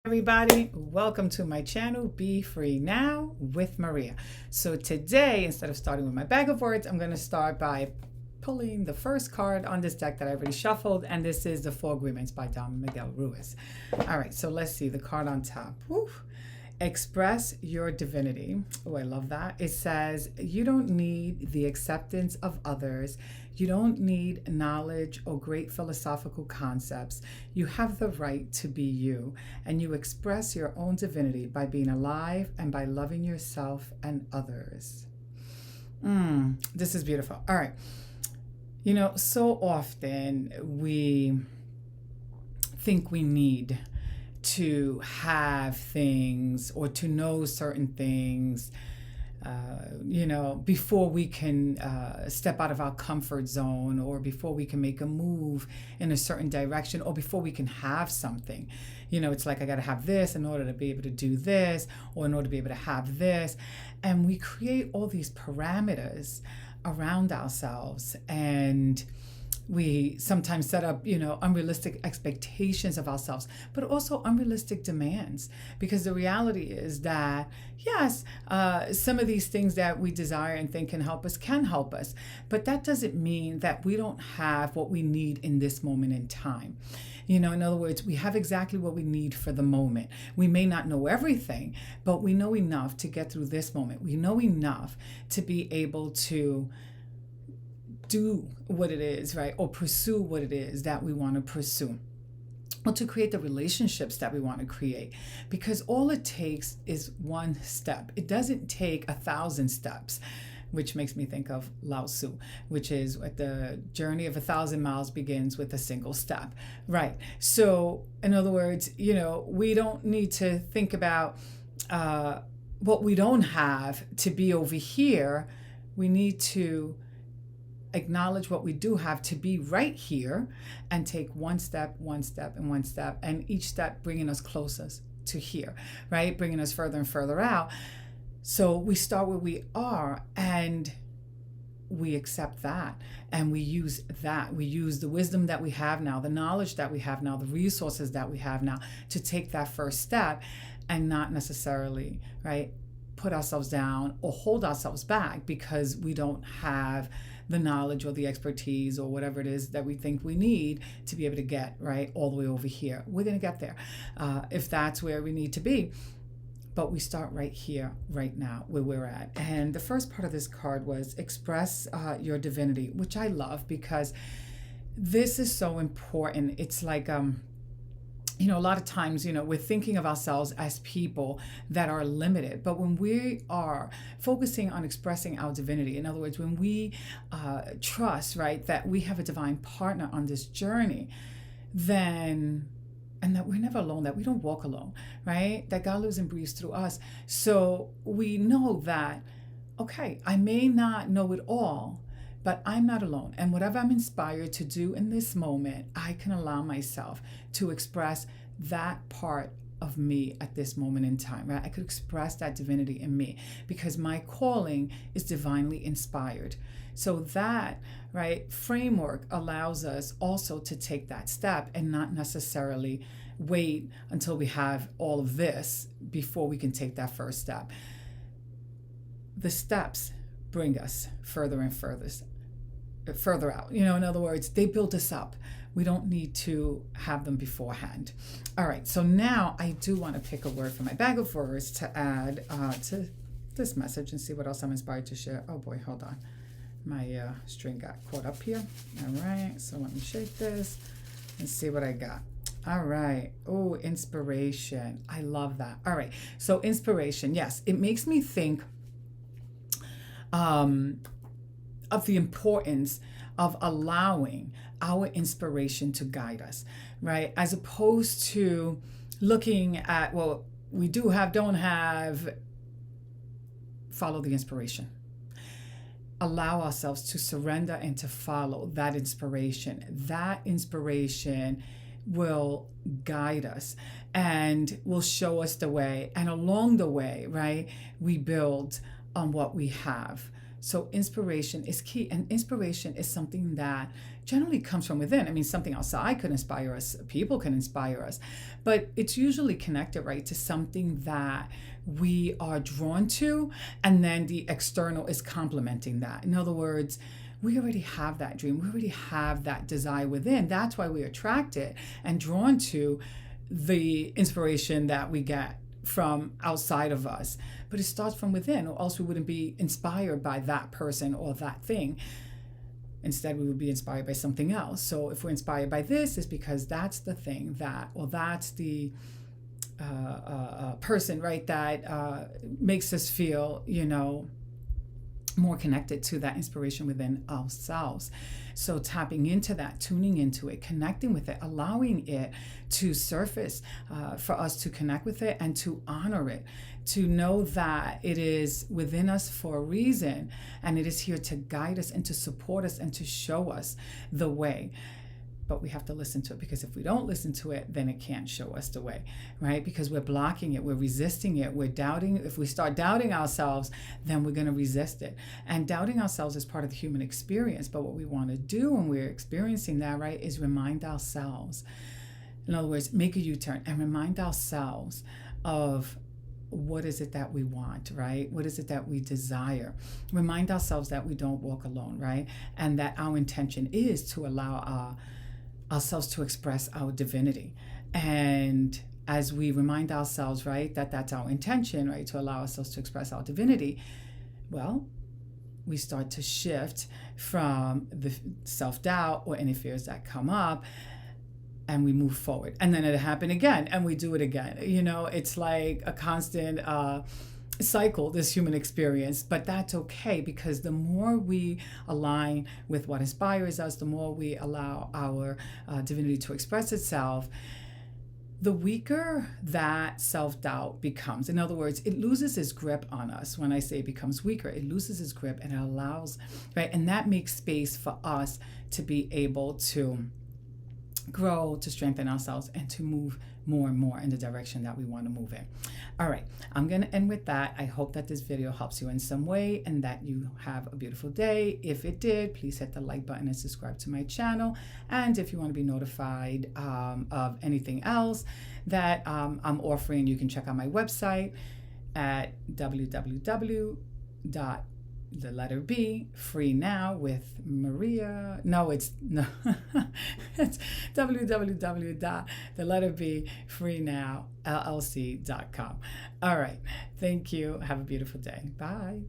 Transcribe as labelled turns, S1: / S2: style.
S1: Everybody, welcome to my channel, Be Free Now with Maria. So today, instead of starting with my bag of words, I'm going to start by pulling the first card on this deck that I already shuffled, and this is the Four Agreements by Don Miguel Ruiz. All right, so let's see the card on top. Woo. Express your divinity. Oh, I love that. It says, you don't need the acceptance of others. You don't need knowledge or great philosophical concepts. You have the right to be you, and you express your own divinity by being alive and by loving yourself and others. This is beautiful. All right. You know, so often we think we need to have things or to know certain things, before we can step out of our comfort zone, or before we can make a move in a certain direction, or before we can have something. You know, it's like, I got to have this in order to be able to do this, or in order to be able to have this. And we create all these parameters around ourselves, and we sometimes set up, unrealistic expectations of ourselves, but also unrealistic demands. Because the reality is that, yes, some of these things that we desire and think can help us, but that doesn't mean that we don't have what we need in this moment in time. You know, in other words, we have exactly what we need for the moment. We may not know everything, but we know enough to get through this moment. We know enough to be able to do what it is, right? Or pursue what it is that we want to pursue, or to create the relationships that we want to create. Because all it takes is one step. It doesn't take 1,000 steps, which makes me think of Lao Tzu, which is what the journey of 1,000 miles begins with a single step, right? So in other words, we don't need to think about what we don't have to be over here. We need to acknowledge what we do have to be right here, and take one step, and each step bringing us closer to here, right? Bringing us further and further out. So we start where we are, and we accept that, and we use that. We use the wisdom that we have now, the knowledge that we have now, the resources that we have now, to take that first step, and not necessarily, right, put ourselves down or hold ourselves back because we don't have the knowledge or the expertise or whatever it is that we think we need to be able to get right all the way over here. We're going to get there if that's where we need to be. But we start right here, right now, where we're at. And the first part of this card was express your divinity, which I love because this is so important. It's like, a lot of times, we're thinking of ourselves as people that are limited. But when we are focusing on expressing our divinity, in other words, when we trust, right, that we have a divine partner on this journey, then, and that we're never alone, that we don't walk alone, right? That God lives and breathes through us. So we know that, okay, I may not know it all, but I'm not alone. And whatever I'm inspired to do in this moment, I can allow myself to express that part of me at this moment in time, right? I could express that divinity in me because my calling is divinely inspired. So that, right, framework allows us also to take that step and not necessarily wait until we have all of this before we can take that first step. The steps bring us further and further out. In other words, they build us up. We don't need to have them beforehand. All right, so now I do want to pick a word from my bag of words to add to this message and see what else I'm inspired to share. Oh boy, hold on. My string got caught up here. All right, so let me shake this and see what I got. All right. Oh, inspiration. I love that. All right, so inspiration. Yes, it makes me think of the importance of allowing our inspiration to guide us, right? As opposed to looking at, well, we do have, don't have, follow the inspiration. Allow ourselves to surrender and to follow that inspiration. That inspiration will guide us and will show us the way. And along the way, right, we build on what we have. So inspiration is key, and inspiration is something that generally comes from within. I mean, something outside could inspire us, people can inspire us, but it's usually connected, right, to something that we are drawn to, and then the external is complementing that. In other words, we already have that dream, we already have that desire within. That's why we're attracted and drawn to the inspiration that we get from outside of us. But it starts from within, or else we wouldn't be inspired by that person or that thing. Instead, we would be inspired by something else. So if we're inspired by this, it's because that's the thing that, or that's the person, right, that makes us feel, more connected to that inspiration within ourselves. So tapping into that, tuning into it, connecting with it, allowing it to surface, for us to connect with it and to honor it, to know that it is within us for a reason, and it is here to guide us and to support us and to show us the way. But we have to listen to it, because if we don't listen to it, then it can't show us the way, right? Because we're blocking it, we're resisting it, we're doubting. If we start doubting ourselves, then we're going to resist it. And doubting ourselves is part of the human experience. But what we want to do when we're experiencing that, right, is remind ourselves. In other words, make a U-turn and remind ourselves of what is it that we want, right? What is it that we desire? Remind ourselves that we don't walk alone, right? And that our intention is to allow ourselves to express our divinity. And as we remind ourselves, right, that that's our intention, right, to allow ourselves to express our divinity, well, we start to shift from the self-doubt or any fears that come up, and we move forward. And then it happen again, and we do it again. It's like a constant cycle, this human experience. But that's okay, because the more we align with what inspires us, the more we allow our divinity to express itself, the weaker that self-doubt becomes. In other words, it loses its grip on us. When I say it becomes weaker, it loses its grip, and it allows, right, and that makes space for us to be able to grow, to strengthen ourselves, and to move more and more in the direction that we want to move in. All right, I'm going to end with that. I hope that this video helps you in some way and that you have a beautiful day. If it did, please hit the like button and subscribe to my channel. And if you want to be notified of anything else that I'm offering, you can check out my website at Bfreenowwithmaria. It's www.Bfreenowllc.com. All right. Thank you. Have a beautiful day. Bye.